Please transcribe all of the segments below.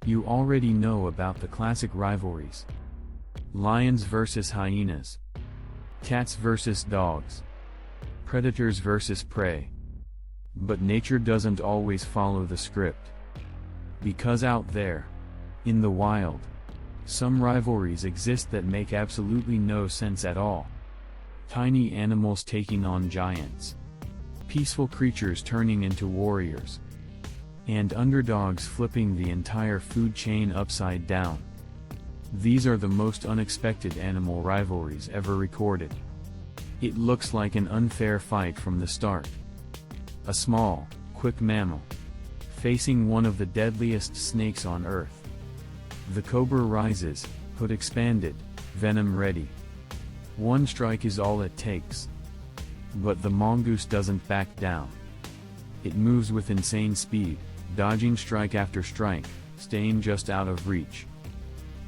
You already know about the classic rivalries. Lions versus hyenas. Cats versus dogs. Predators versus prey. But nature doesn't always follow the script. Because out there, in the wild, some rivalries exist that make absolutely no sense at all. Tiny animals taking on giants. Peaceful creatures turning into warriors. And underdogs flipping the entire food chain upside down. These are the most unexpected animal rivalries ever recorded. It looks like an unfair fight from the start. A small, quick mammal, facing one of the deadliest snakes on Earth. The cobra rises, hood expanded, venom ready. One strike is all it takes. But the mongoose doesn't back down. It moves with insane speed, dodging strike after strike, staying just out of reach.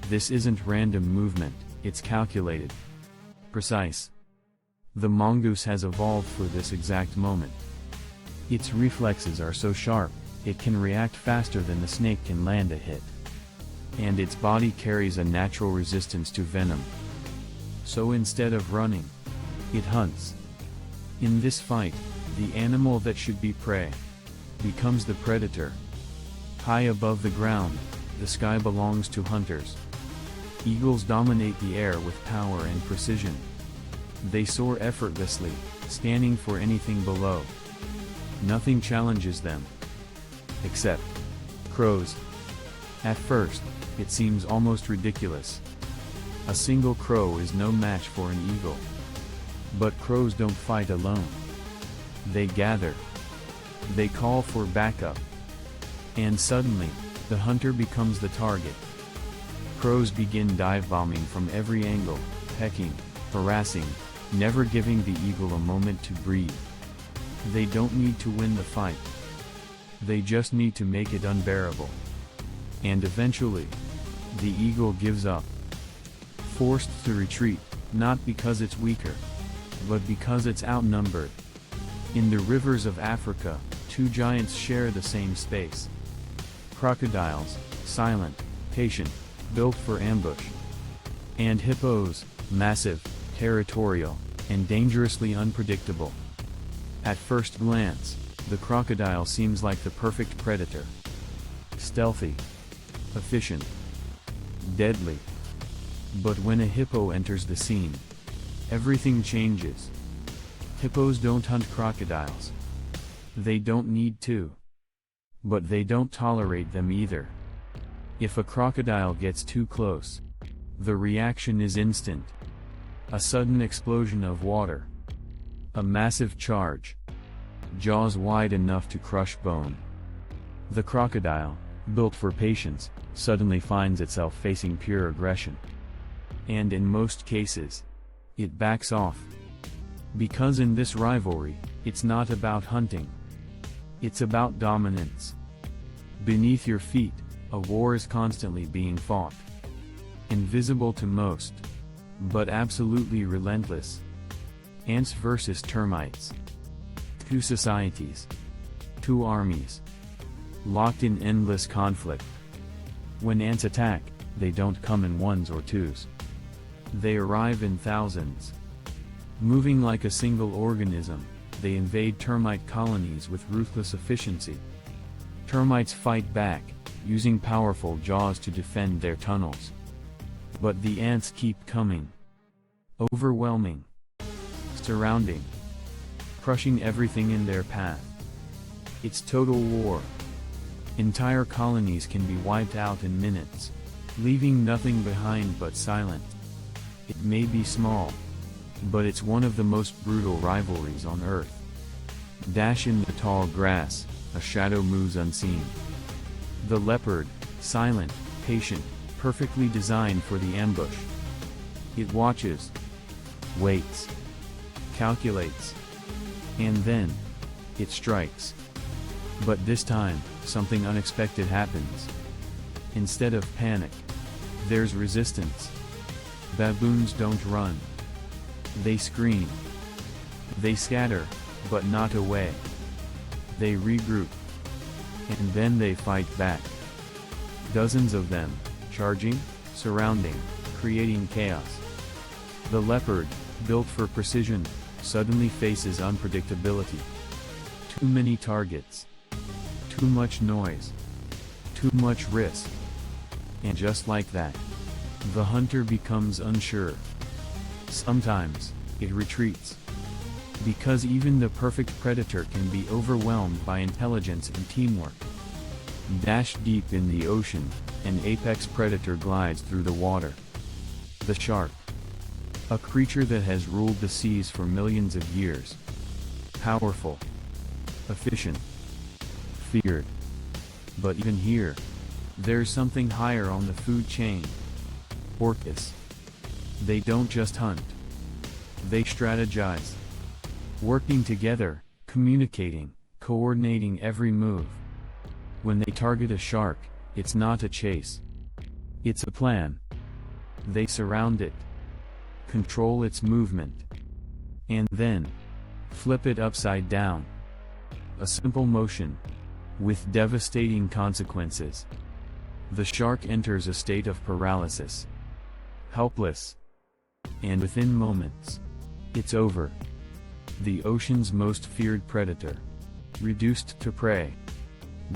This isn't random movement, it's calculated. Precise. The mongoose has evolved for this exact moment. Its reflexes are so sharp, it can react faster than the snake can land a hit. And its body carries a natural resistance to venom. So instead of running, it hunts. In this fight, the animal that should be prey becomes the predator. High above the ground, the sky belongs to hunters. Eagles dominate the air with power and precision. They soar effortlessly, scanning for anything below. Nothing challenges them. Except crows. At first, it seems almost ridiculous. A single crow is no match for an eagle. But crows don't fight alone. They gather. They call for backup. And suddenly, the hunter becomes the target. Crows begin dive-bombing from every angle, pecking, harassing, never giving the eagle a moment to breathe. They don't need to win the fight. They just need to make it unbearable. And eventually, the eagle gives up. Forced to retreat, not because it's weaker, but because it's outnumbered. In the rivers of Africa, two giants share the same space. Crocodiles, silent, patient, built for ambush. And hippos, massive, territorial, and dangerously unpredictable. At first glance, the crocodile seems like the perfect predator. Stealthy, efficient, deadly. But when a hippo enters the scene, everything changes. Hippos don't hunt crocodiles. They don't need to. But they don't tolerate them either. If a crocodile gets too close, the reaction is instant. A sudden explosion of water. A massive charge. Jaws wide enough to crush bone. The crocodile, built for patience, suddenly finds itself facing pure aggression. And in most cases, it backs off. Because in this rivalry, it's not about hunting. It's about dominance. Beneath your feet, a war is constantly being fought. Invisible to most, but absolutely relentless. Ants versus termites. Two societies. Two armies. Locked in endless conflict. When ants attack, they don't come in ones or twos. They arrive in thousands. Moving like a single organism, they invade termite colonies with ruthless efficiency. Termites fight back, using powerful jaws to defend their tunnels. But the ants keep coming. Overwhelming. Surrounding. Crushing everything in their path. It's total war. Entire colonies can be wiped out in minutes, leaving nothing behind but silence. It may be small, but it's one of the most brutal rivalries on Earth. Dash in the tall grass, a shadow moves unseen. The leopard, silent, patient, perfectly designed for the ambush. It watches, waits, calculates, and then, it strikes. But this time, something unexpected happens. Instead of panic, there's resistance. Baboons don't run. They scream. They scatter, but not away. They regroup. And then they fight back. Dozens of them, charging, surrounding, creating chaos. The leopard, built for precision, suddenly faces unpredictability. Too many targets. Too much noise. Too much risk. And just like that, the hunter becomes unsure. Sometimes, it retreats. Because even the perfect predator can be overwhelmed by intelligence and teamwork. Dash deep in the ocean, an apex predator glides through the water. The shark. A creature that has ruled the seas for millions of years. Powerful. Efficient. Feared. But even here, there's something higher on the food chain. Orcas. They don't just hunt. They strategize. Working together, communicating, coordinating every move. When they target a shark, it's not a chase. It's a plan. They surround it, control its movement, and then flip it upside down. A simple motion, with devastating consequences. The shark enters a state of paralysis. Helpless. And within moments, it's over. The ocean's most feared predator, reduced to prey.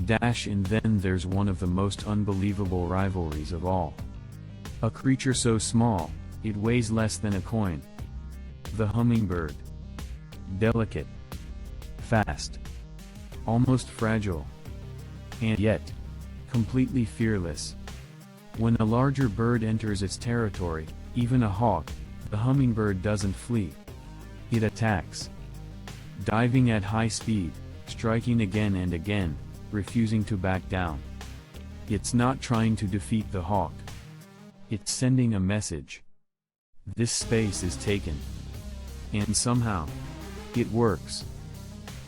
And then there's one of the most unbelievable rivalries of all. A creature so small, it weighs less than a coin. The hummingbird. Delicate. Fast. Almost fragile. And yet, completely fearless. When a larger bird enters its territory, even a hawk, the hummingbird doesn't flee. It attacks. Diving at high speed, striking again and again, refusing to back down. It's not trying to defeat the hawk. It's sending a message. This space is taken. And somehow, it works.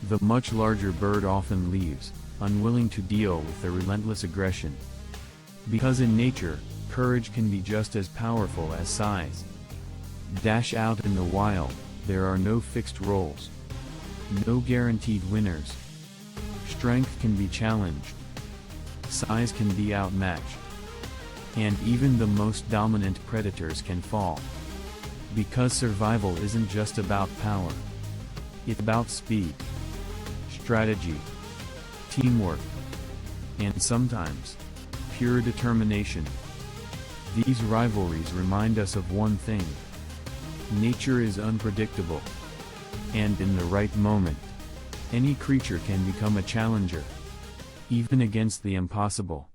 The much larger bird often leaves, unwilling to deal with the relentless aggression. Because in nature, courage can be just as powerful as size. Out in the wild, there are no fixed roles. No guaranteed winners. Strength can be challenged. Size can be outmatched. And even the most dominant predators can fall. Because survival isn't just about power. It's about speed, strategy, teamwork, and sometimes, pure determination. These rivalries remind us of one thing. Nature is unpredictable. And in the right moment, any creature can become a challenger. Even against the impossible.